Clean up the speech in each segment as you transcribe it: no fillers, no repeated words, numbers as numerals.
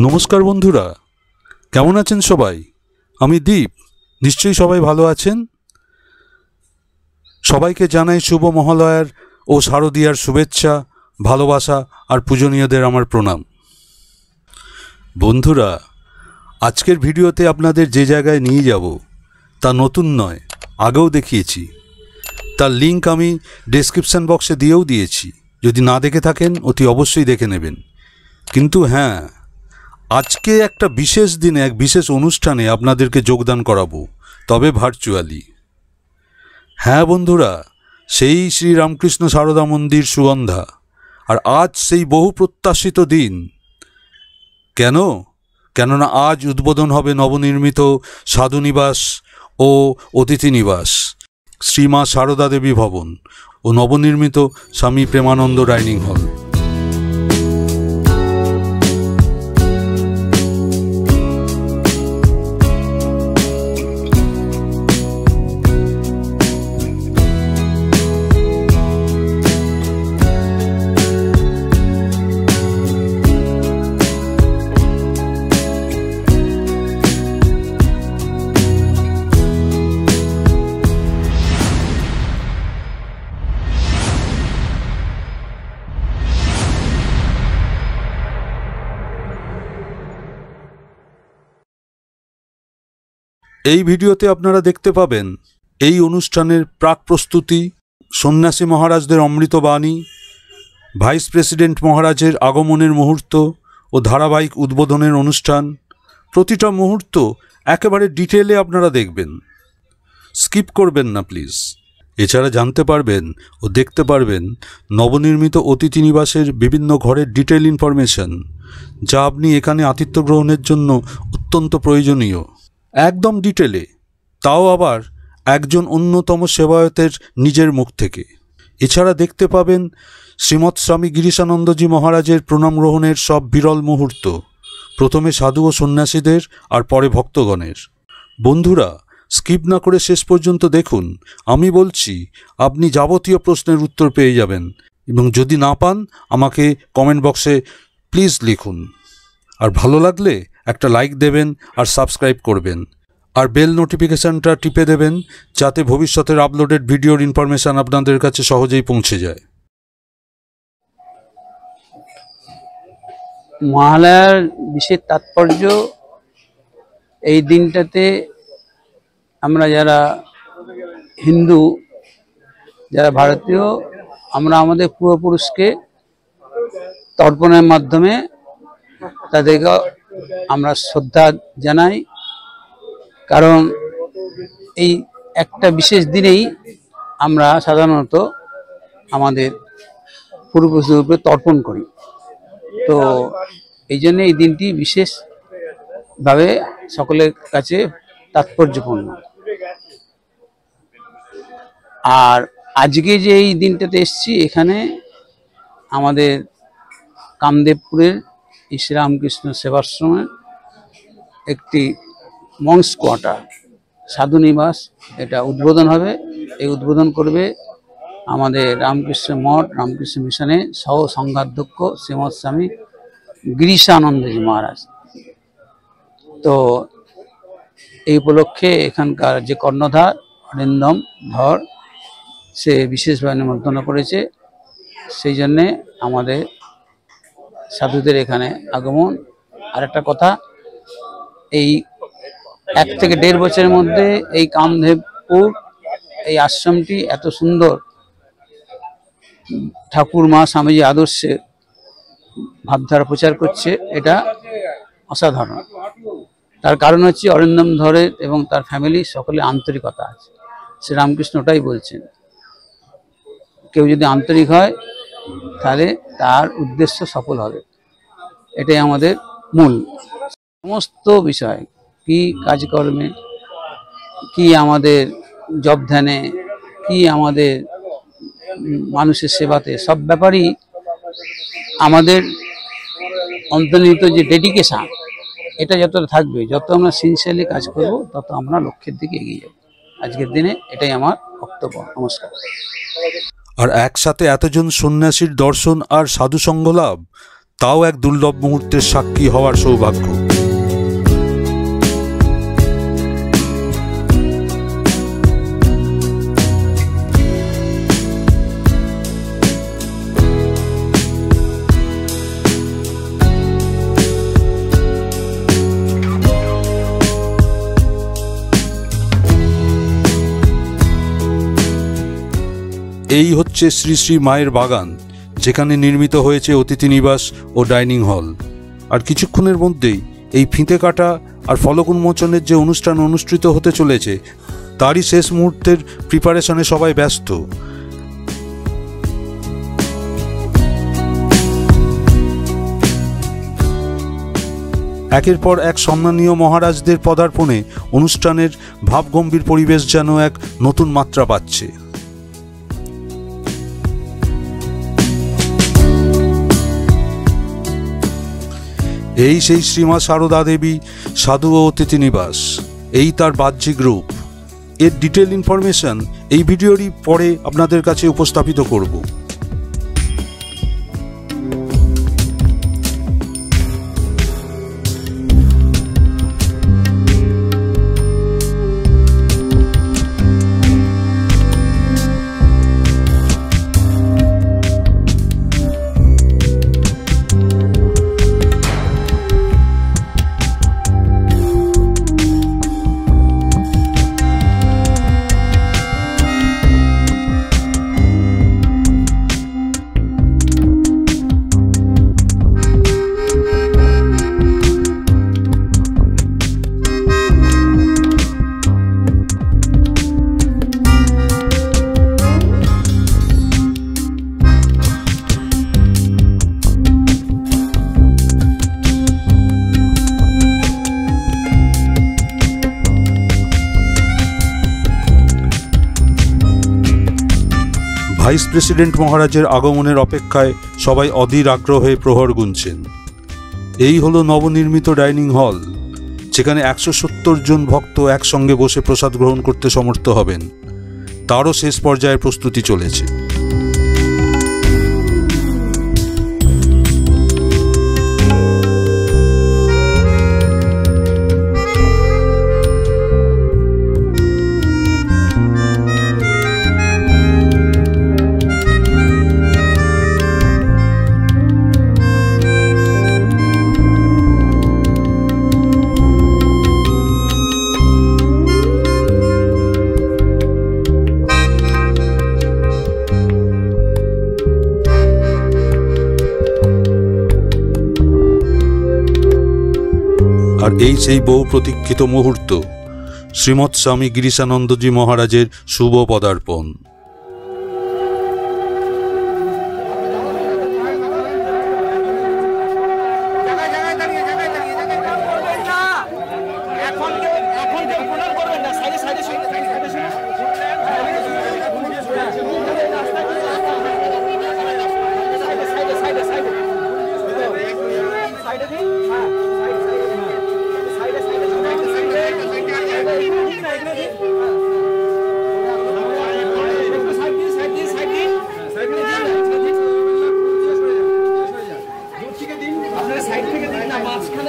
নমস্কার বন্ধুরা, কেমন আছেন সবাই? আমি দীপ। নিশ্চয়ই সবাই ভালো আছেন। সবাইকে জানাই শুভ মহালয়ার ও শারদীয়ার শুভেচ্ছা, ভালোবাসা আর পূজনীয়দের আমার প্রণাম। বন্ধুরা, আজকের ভিডিওতে আপনাদের যে জায়গায় নিয়ে যাব তা নতুন নয়, আগেও দেখিয়েছি। তার লিঙ্ক আমি ডেসক্রিপশন বক্সে দিয়েও দিয়েছি। যদি না দেখে থাকেন অতি অবশ্যই দেখে নেবেন। কিন্তু হ্যাঁ, আজকে একটা বিশেষ দিনে এক বিশেষ অনুষ্ঠানে আপনাদেরকে যোগদান করাবো, তবে ভার্চুয়ালি। হ্যাঁ বন্ধুরা, সেই শ্রীরামকৃষ্ণ সারদা মন্দির সুগন্ধা। আর আজ সেই বহু প্রত্যাশিত দিন। কেননা আজ উদ্বোধন হবে নবনির্মিত সাধুনিবাস ও অতিথি নিবাস, শ্রীমা সারদা দেবী ভবন ও নবনির্মিত স্বামী প্রেমানন্দ ডাইনিং হল। এই ভিডিওতে আপনারা দেখতে পাবেন এই অনুষ্ঠানের প্রাক প্রস্তুতি, সন্ন্যাসী মহারাজদের অমৃতবাণী, ভাইস প্রেসিডেন্ট মহারাজের আগমনের মুহূর্ত ও ধারাবাহিক উদ্বোধনের অনুষ্ঠান। প্রতিটা মুহূর্ত একেবারে ডিটেলে আপনারা দেখবেন, স্কিপ করবেন না প্লিজ। এছাড়া জানতে পারবেন ও দেখতে পারবেন নবনির্মিত অতিথি নিবাসের বিভিন্ন ঘরের ডিটেল ইনফরমেশন, যা আপনি এখানে আতিথ্য গ্রহণের জন্য অত্যন্ত প্রয়োজনীয়, একদম ডিটেলে, তাও আবার একজন অন্যতম সেবায়তের নিজের মুখ থেকে। এছাড়া দেখতে পাবেন শ্রীমৎ স্বামী গিরিশানন্দজি মহারাজের প্রণাম গ্রহণের সব বিরল মুহূর্ত, প্রথমে সাধু ও সন্ন্যাসীদের আর পরে ভক্তগণের। বন্ধুরা, স্কিপ না করে শেষ পর্যন্ত দেখুন। আমি বলছি, আপনি যাবতীয় প্রশ্নের উত্তর পেয়ে যাবেন, এবং যদি না পান আমাকে কমেন্ট বক্সে প্লিজ লিখুন। আর ভালো লাগলে একটা লাইক দেবেন আর সাবস্ক্রাইব করবেন, আর বেল নোটিফিকেশানটা টিপে দেবেন, যাতে ভবিষ্যতের আপলোডেড ভিডিওর ইনফরমেশান আপনাদের কাছে সহজেই পৌঁছে যায়। মহালয়ার বিশেষ তাৎপর্য, এই দিনটাতে আমরা যারা হিন্দু, যারা ভারতীয়, আমরা আমাদের পূর্বপুরুষকে তর্পণের মাধ্যমে তাদেরকে আমরা শ্রদ্ধা জানাই। কারণ এই একটা বিশেষ দিনেই আমরা সাধারণত আমাদের পূর্বপুরুষদের উপরে তর্পণ করি। তো এই জন্য এই দিনটি বিশেষভাবে সকলের কাছে তাৎপর্যপূর্ণ। আর আজকে যে এই দিনটাতে এসছি, এখানে আমাদের কামদেবপুরের শ্রীরামকৃষ্ণ সেবাশ্রমের একটি মংস কোয়ার্টার সাধুনিবাস, এটা উদ্বোধন হবে। এই উদ্বোধন করবে আমাদের রামকৃষ্ণ মঠ, রামকৃষ্ণ মিশনের সহ সংঘাধ্যক্ষ শ্রীমৎ স্বামী গিরিশানন্দজি মহারাজ। তো এই উপলক্ষে এখানকার যে কর্ণধার অরিন্দম ধর, সে বিশেষভাবে নিমন্ত্রণ করেছে। সেই জন্যে আমাদের সাধুদের এখানে আগমন। আর একটা কথা, এই 1 থেকে 1.5 বছরের মধ্যে এই কামদেবপুর, এই আশ্রমটি এত সুন্দর ঠাকুর মা স্বামীজি আদর্শে ভাবধারা প্রচার করছে, এটা অসাধারণ। তার কারণ হচ্ছে অরিন্দম ধরের এবং তার ফ্যামিলি সকলে আন্তরিকতা আছে। শ্রীরামকৃষ্ণ ওটাই বলছেন, কেউ যদি আন্তরিক হয় তাহলে তার উদ্দেশ্য সফল হবে। এটাই আমাদের মূল। সমস্ত বিষয়, কি কাজকর্মে, কি আমাদের জব ধ্যানে, কি আমাদের মানুষের সেবাতে, সব ব্যাপারই আমাদের অন্তর্নিহিত যে ডেডিকেশান, এটা যতটা থাকবে, যত আমরা সিনসিয়ারলি কাজ করব, তত আমরা লক্ষ্যের দিকে এগিয়ে যাব। আজকের দিনে এটাই আমার বক্তব্য। নমস্কার। আর একসাথে এতজন সন্ন্যাসীর দর্শন আর সাধুসঙ্গ লাভ, তাও এক দুর্লভ মুহূর্তের সাক্ষী হওয়ার সৌভাগ্য। এই হচ্ছে শ্রী শ্রী মায়ের বাগান, যেখানে নির্মিত হয়েছে অতিথি নিবাস ও ডাইনিং হল। আর কিছুক্ষণের মধ্যেই এই ফিতে কাটা আর ফলক উন্মোচনের যে অনুষ্ঠান অনুষ্ঠিত হতে চলেছে, তারই শেষ মুহূর্তের প্রিপারেশনে সবাই ব্যস্ত। একের পর এক সম্মানীয় মহারাজদের পদার্পণে অনুষ্ঠানের ভাবগম্ভীর পরিবেশ যেন এক নতুন মাত্রা পাচ্ছে। এই সেই শ্রীমা সারদা দেবী সাধু ও অতিথি নিবাস, এই তার বাহ্যিক রূপ। এর ডিটেল ইনফরমেশন এই ভিডিওরই পরে আপনাদের কাছে উপস্থাপিত করব। ভাইস প্রেসিডেন্ট মহারাজের আগমনের অপেক্ষায় সবাই অধীর আগ্রহে প্রহর গুনছেন। এই হলো নবনির্মিত ডাইনিং হল, যেখানে 170 জন ভক্ত একসঙ্গে বসে প্রসাদ গ্রহণ করতে সমর্থ হবেন। তারও শেষ পর্যায়ে প্রস্তুতি চলেছে। আর এই সেই বহু প্রতীক্ষিত মুহূর্ত, শ্রীমৎ স্বামী গিরিশানন্দজি মহারাজের শুভ পদার্পণ। Namaste.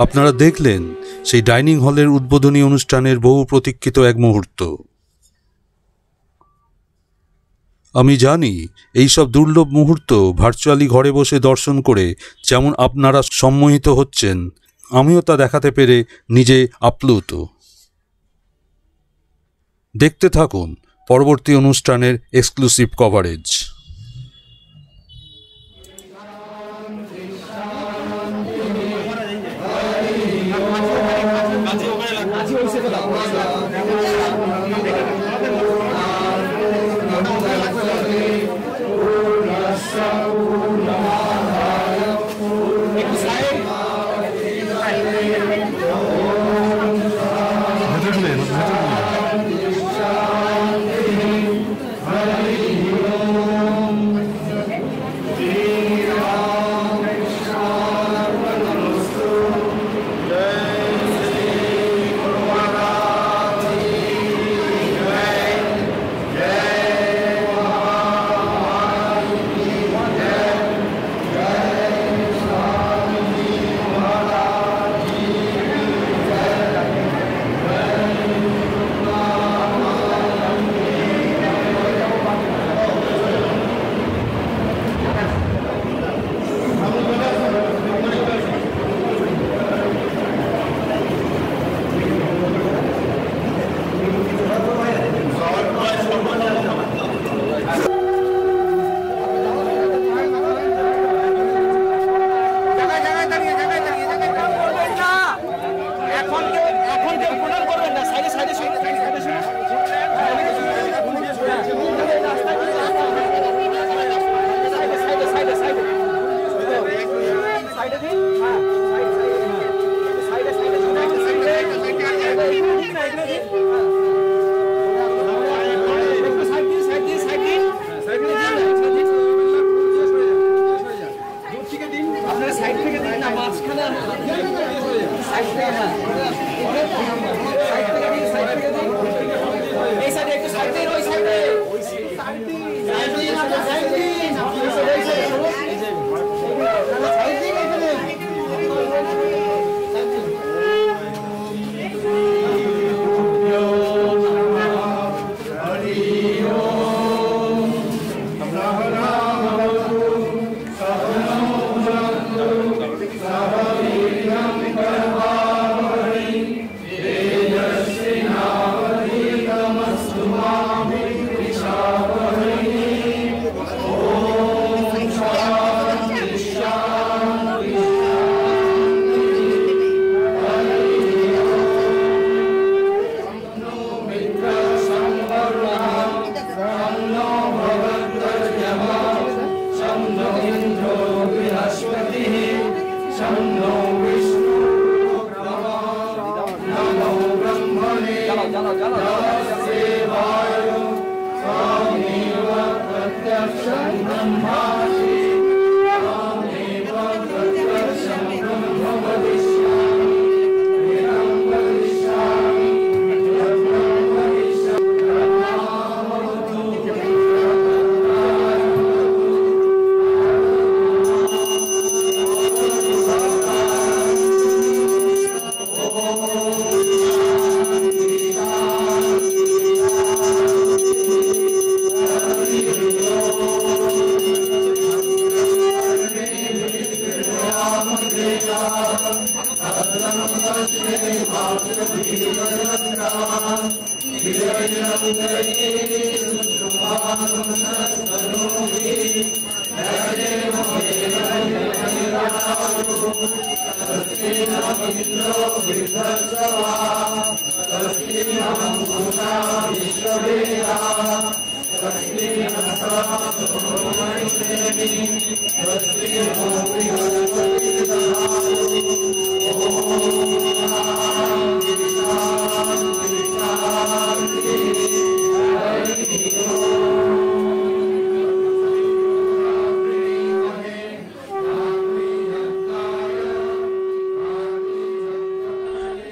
আপনারা দেখলেন সেই ডাইনিং হলের উদ্বোধনী অনুষ্ঠানের বহু প্রতীক্ষিত এক মুহূর্ত। আমি জানি এই সব দুর্লভ মুহূর্ত ভার্চুয়ালি ঘরে বসে দর্শন করে যেমন আপনারা সম্মোহিত হচ্ছেন, আমিও তা দেখাতে পেরে নিজে আপ্লুত। দেখতে থাকুন পরবর্তী অনুষ্ঠানের এক্সক্লুসিভ কভারেজ।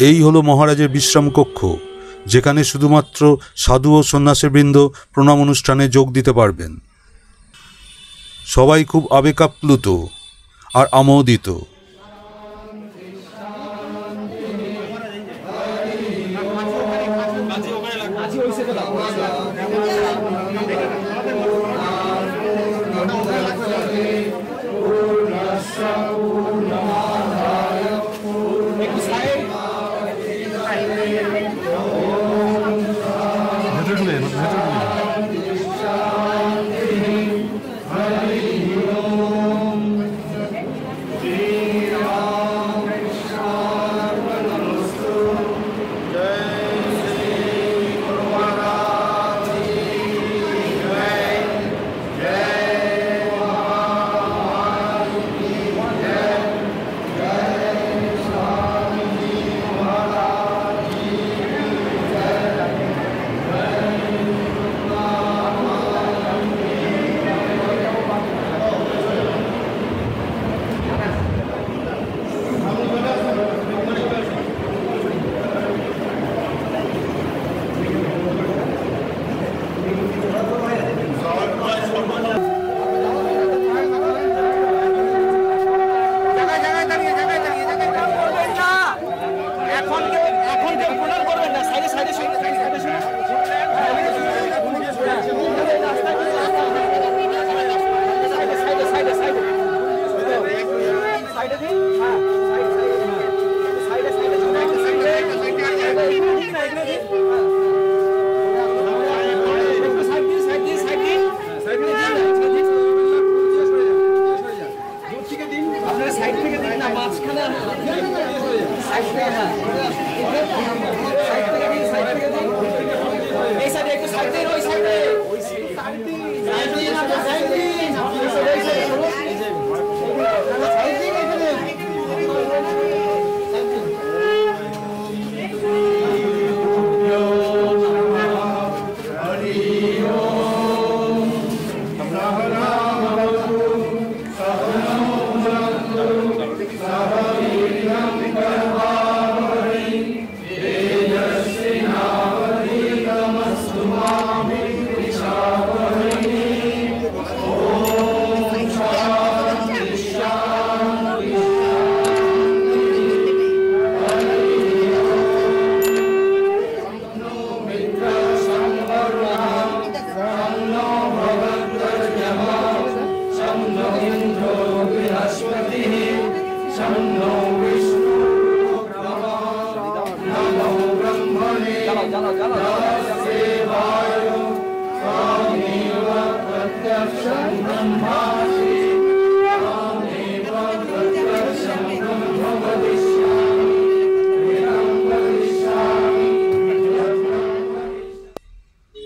এই হলো মহারাজের বিশ্রাম কক্ষ, যেখানে শুধুমাত্র সাধু ও সন্ন্যাসীবৃন্দ প্রণাম অনুষ্ঠানে যোগ দিতে পারবেন। সবাই খুব আবেগাপ্লুত আর আমোদিত।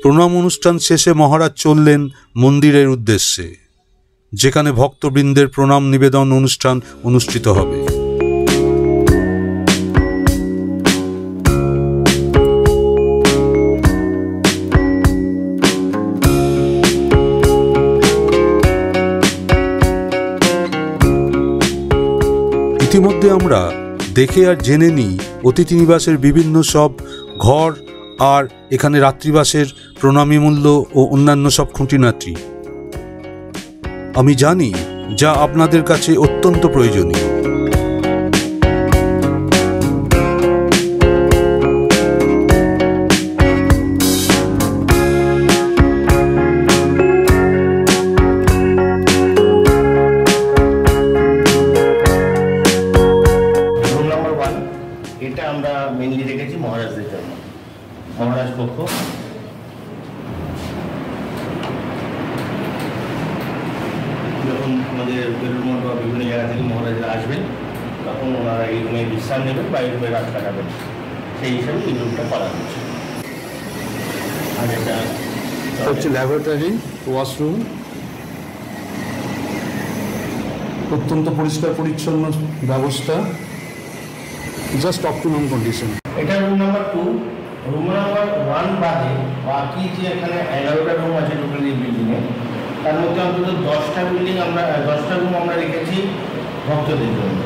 প্রণাম অনুষ্ঠান শেষে মহারাজ চললেন মন্দিরের উদ্দেশ্যে, যেখানে ভক্তবৃন্দের প্রণাম নিবেদন অনুষ্ঠান অনুষ্ঠিত হবে। ইতিমধ্যে আমরা দেখে আর জেনে নিই অতিথি নিবাসের বিভিন্ন সব ঘর আর এখানে রাত্রিবাসের প্রণামী মূল্য ও অন্যান্য সব খুঁটিনাটি। আমি জানি যা আপনাদের কাছে অত্যন্ত প্রয়োজনীয়। Room number 1, কক্ষ। যখন আমাদের বেলুড়মঠ বা বিভিন্ন জায়গা থেকে মহারাজরা আসবেন তখন ওনারা এই রুমে বিশ্রাম নেবেন বা এই রুমে রাত কাটাবেন, সেই হিসাবে এই রুমটা করা হচ্ছে। আর এটা হচ্ছে ল্যাবরেটরি, ওয়াশরুম, অত্যন্ত পরিষ্কার পরিচ্ছন্ন ব্যবস্থা, জাস্ট অপটিমাম কন্ডিশন। এটা রুম নাম্বার 2। রুম নাম্বার 1 বাদে বাকি যে এখানে 11টা রুম আছে টোটাল এই বিল্ডিংয়ে, তার মধ্যে অন্তত 10টা রুম আমরা রেখেছি ভক্তদের জন্য।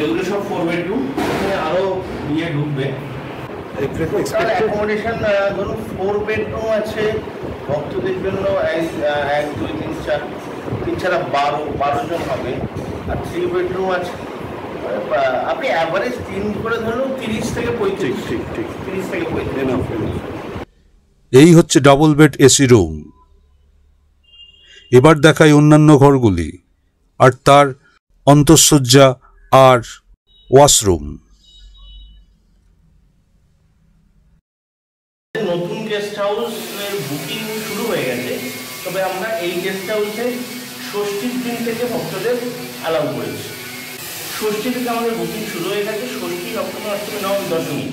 এগুলো সব 4 বেডরুম। এখানে আরও বিয়ে ঢুকবে। অ্যাকোমোডেশন ধরুন 4 বেডরুম আছে ভক্তদের জন্য, 1 2 3 4 3 ছাড়া 12 জন হবে। আর 3 বেডরুম আছে, আপনি অ্যাভারেজ 3 করে ধরুন 30 থেকে 35। ঠিক 30 থেকে 35। এই হচ্ছে ডাবল বেড এসি রুম। এবার দেখাই অন্যান্য ঘরগুলি আর তার অন্তঃসজ্জা আর ওয়াশরুম। নতুন গেস্ট হাউসের বুকিং শুরু হয়ে গেছে, তবে আমরা এই গেস্ট হাউসে ষষ্ঠীর দিন থেকে ভক্তদের অ্যালাউ করেছি। ষষ্ঠী থেকে আমাদের বুকিং শুরু হয়ে গেছে। ষষ্ঠী, সপ্তমী, অষ্টমী, নবমী, দশমী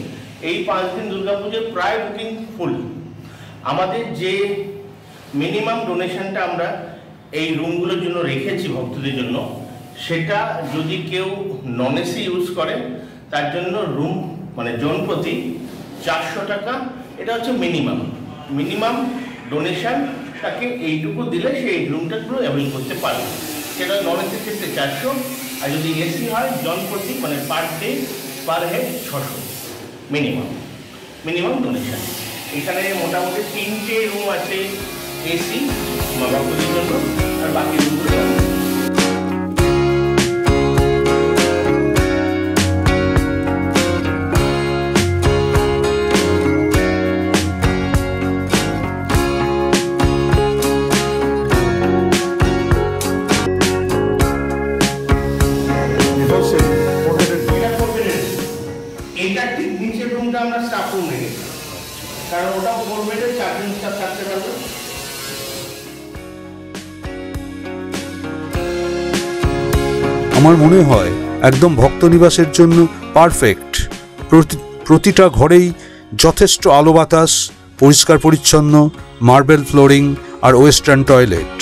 এই 5 দিন দুর্গাপুজোর প্রায় বুকিং ফুল। আমাদের যে মিনিমাম ডোনেশনটা আমরা এই রুমগুলোর জন্য রেখেছি ভক্তদের জন্য, সেটা যদি কেউ নন এসি ইউজ করে তার জন্য রুম মানে জন প্রতি 400 টাকা। এটা হচ্ছে মিনিমাম ডোনেশন। তাকে এইটুকু দিলে সে এই রুমটা পুরো অ্যাভেল করতে পারবে। সেটা নন এসির ক্ষেত্রে 400, আর যদি এসি হয় জন প্রতি মানে per day per head 600 minimum donation. এখানে মোটামুটি 3টে রুম আছে এসি ভক্তদের জন্য, আর বাকি রুমগুলো আমরা স্টাফ রুম রেখেছি, কারণ ওটা 4 বেডের 4 জন স্টাফ থাকতে পারবে। আমার মনে হয় একদম ভক্ত নিবাসের জন্য পারফেক্ট। প্রতিটা ঘরেই যথেষ্ট আলো বাতাস, পরিষ্কার পরিচ্ছন্ন মার্বেল ফ্লোরিং আর ওয়েস্টার্ন টয়লেট।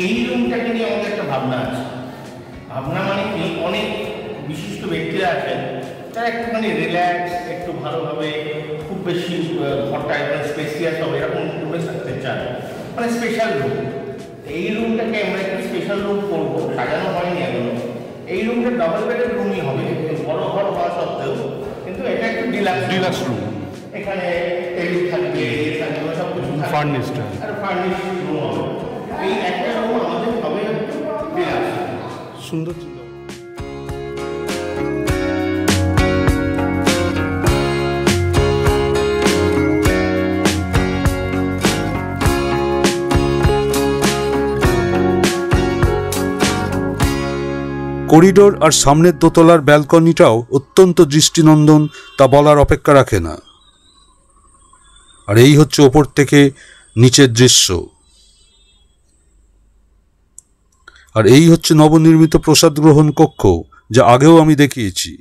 এই রুমটাকে নিয়ে আমাদের একটা ভাবনা আছে। ভাবনা মানে কি, অনেক বিশিষ্ট ব্যক্তিরা আছেন, তারা একটুখানি রিল্যাক্স, একটু ভালোভাবে, খুব বেশি ঘরটা একদম স্পেসিয়াস হবে এরকম রুমে থাকতে চান, মানে স্পেশাল রুম। এই রুমটাকে আমরা একটা স্পেশাল রুম করবো, সাজানো হয়নি এখনো। এই রুমটা ডাবল বেডের রুমই হবে, বড় ঘর হওয়া সত্ত্বেও, কিন্তু এটা একটু ডিলাক্স রুম। এখানে টেবিল থাকবে, সব কিছু ফার্নিশড আর ফার্নিশ রুম হবে। এই একটা রুম আমাদের হবে ডিলাক্স, সুন্দর। করিডোর আর সামনের দোতলার ব্যালকনিটাও অত্যন্ত দৃষ্টিনন্দন, তা বলার অপেক্ষা রাখে না। আর এই হচ্ছে ওপর থেকে নিচের দৃশ্য। আর এই হচ্ছে নবনির্মিত প্রসাদ গ্রহণ কক্ষ, যা আগেও আমি দেখিয়েছি।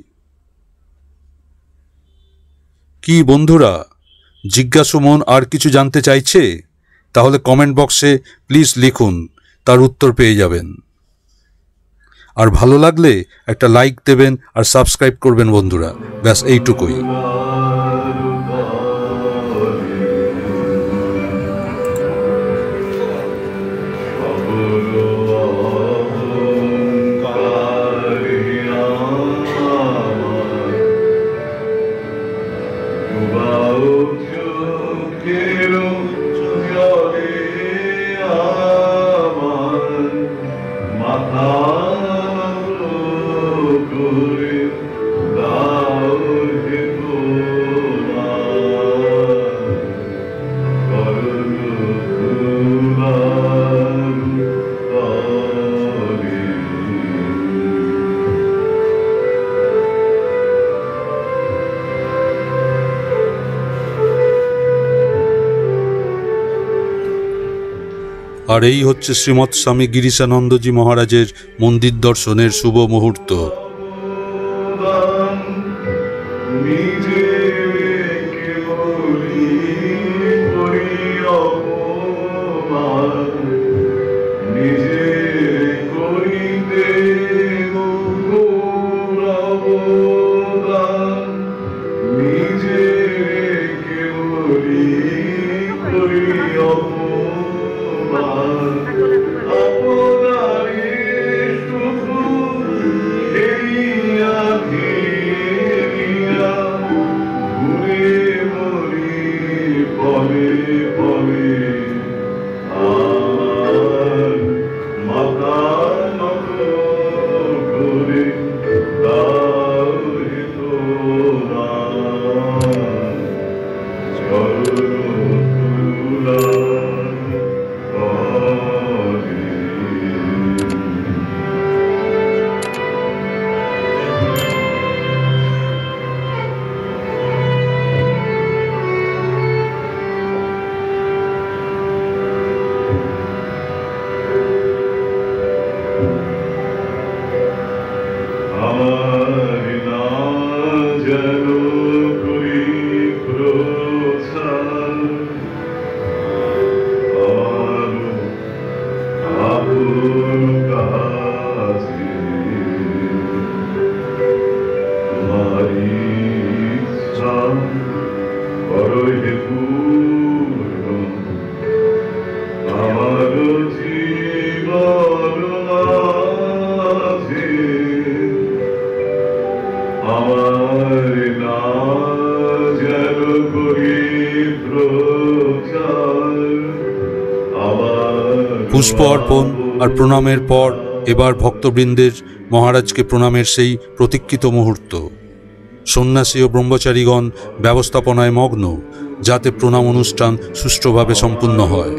কি বন্ধুরা, জিজ্ঞাসু মন আর কিছু জানতে চাইছে? তাহলে কমেন্ট বক্সে প্লিজ লিখুন, তার উত্তর পেয়ে যাবেন। আর ভালো লাগলে একটা লাইক দেবেন আর সাবস্ক্রাইব করবেন বন্ধুরা। ব্যাস এইটুকুই। আর এই হচ্ছে শ্রীমৎ স্বামী গিরিশানন্দজি মহারাজের মন্দির দর্শনের শুভ মুহূর্ত। পুষ্প অর্পণ আর প্রণামের পর এবার ভক্তবৃন্দের মহারাজকে প্রণামের সেই প্রতীক্ষিত মুহূর্ত। সন্ন্যাসী ও ব্রহ্মচারীগণ ব্যবস্থাপনায় মগ্ন, যাতে প্রণাম অনুষ্ঠান সুষ্ঠুভাবে সম্পূর্ণ হয়।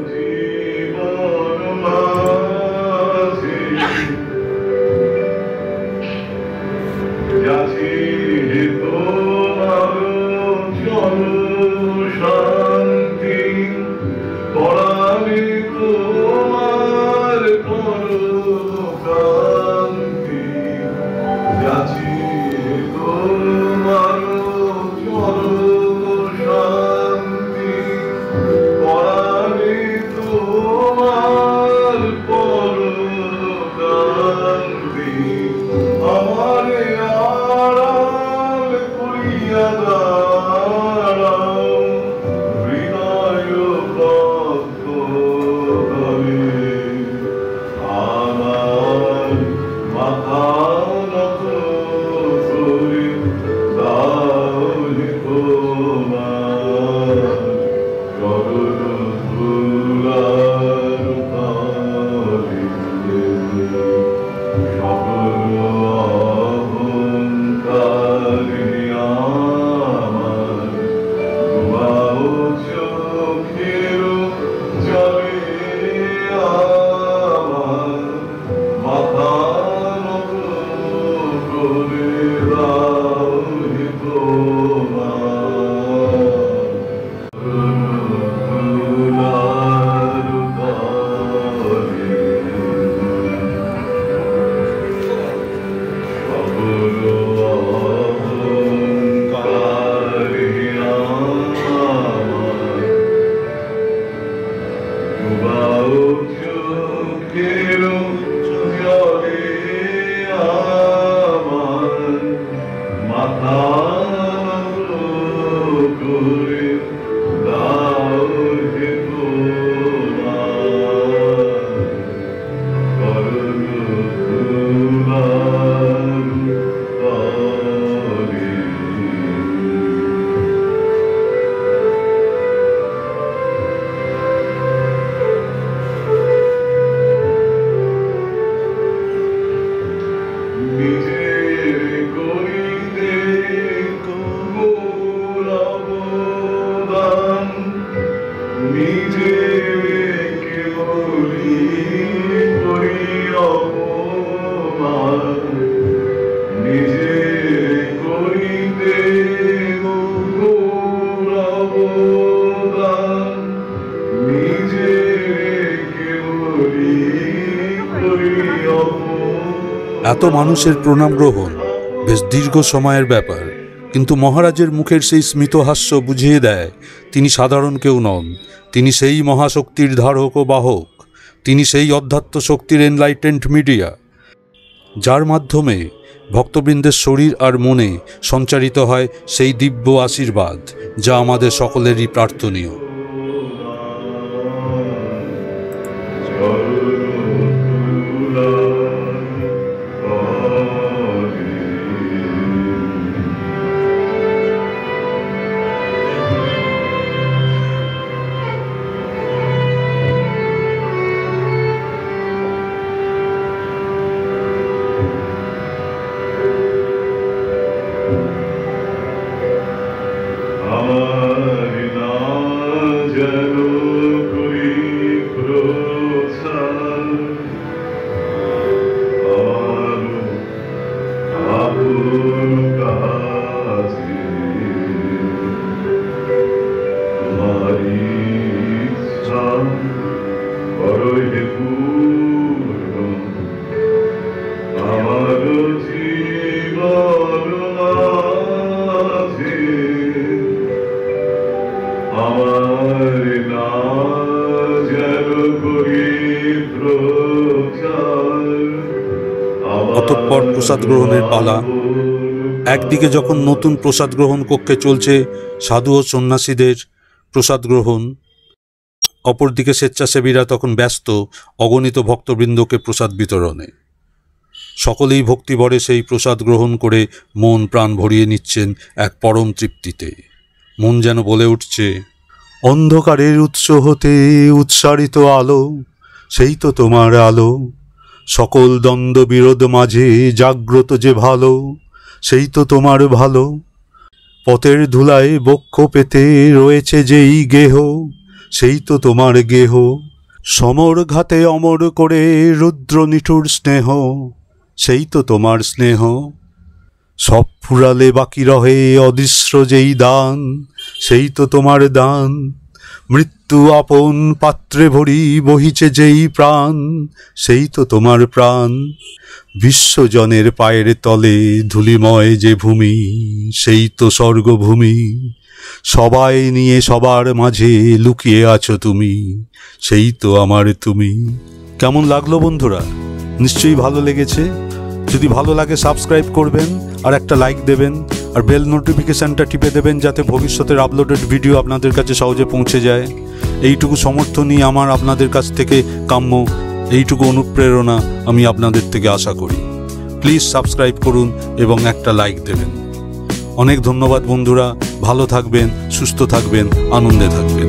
এত মানুষের প্রণাম গ্রহণ বেশ দীর্ঘ সময়ের ব্যাপার, কিন্তু মহারাজের মুখের সেই স্মিতহাস্য বুঝিয়ে দেয় তিনি সাধারণ কেউ নন। তিনি সেই মহাশক্তির ধারক ও বাহক। তিনি সেই অধ্যাত্ম শক্তির এনলাইটেন্ড মিডিয়া, যার মাধ্যমে ভক্তবৃন্দের শরীর আর মনে সঞ্চারিত হয় সেই দিব্য আশীর্বাদ যা আমাদের সকলেরই প্রার্থনীয়। অতঃপর প্রসাদ গ্রহণের পালা। একদিকে যখন নতুন প্রসাদ গ্রহণ কক্ষে চলছে সাধু ও সন্ন্যাসীদের প্রসাদ গ্রহণ, অপরদিকে স্বেচ্ছাসেবীরা তখন ব্যস্ত অগণিত ভক্তবৃন্দকে প্রসাদ বিতরণে। সকলেই ভক্তিভরে সেই প্রসাদ গ্রহণ করে মন প্রাণ ভরিয়ে নিচ্ছেন এক পরম তৃপ্তিতে। মন যেন বলে উঠছে, অন্ধকারের উৎস হতে উৎসারিত আলো, সেই তো তোমার আলো। সকল দ্বন্দ্ব বিরোধ মাঝে জাগ্রত যে ভালো, সেই তো তোমার ভালো। পথের ধুলায় বক্ষ পেতে রয়েছে যেই গেহ, সেই তো তোমার গেহ। সমর ঘাতে অমর করে রুদ্র নিঠুর স্নেহ, সেই তো তোমার স্নেহ। সব ফুরালে বাকি রহে অদৃশ্য যেই দান, সেই তো তোমার দান। মৃত্যু আপন পাত্রে ভরি বহিছে যেই প্রাণ, সেই তো তোমার প্রাণ। বিশ্বজনের পায়ের তলে ধূলিময় যে ভূমি, সেই তো স্বর্গভূমি। সবাই নিয়ে সবার মাঝে লুকিয়ে আছো তুমি, সেই তো আমার তুমি। কেমন লাগলো বন্ধুরা? নিশ্চয়ই ভালো লেগেছে। যদি ভালো লাগে সাবস্ক্রাইব করবেন আর একটা লাইক দেবেন, আর বেল নোটিফিকেশানটা টিপে দেবেন যাতে ভবিষ্যতের আপলোডেড ভিডিও আপনাদের কাছে সহজে পৌঁছে যায়। এইটুকু সমর্থনই আমার আপনাদের কাছ থেকে কাম্য, এইটুকু অনুপ্রেরণা আমি আপনাদের থেকে আশা করি। প্লিজ সাবস্ক্রাইব করুন এবং একটা লাইক দেবেন। অনেক ধন্যবাদ বন্ধুরা। ভালো থাকবেন, সুস্থ থাকবেন, আনন্দে থাকবেন।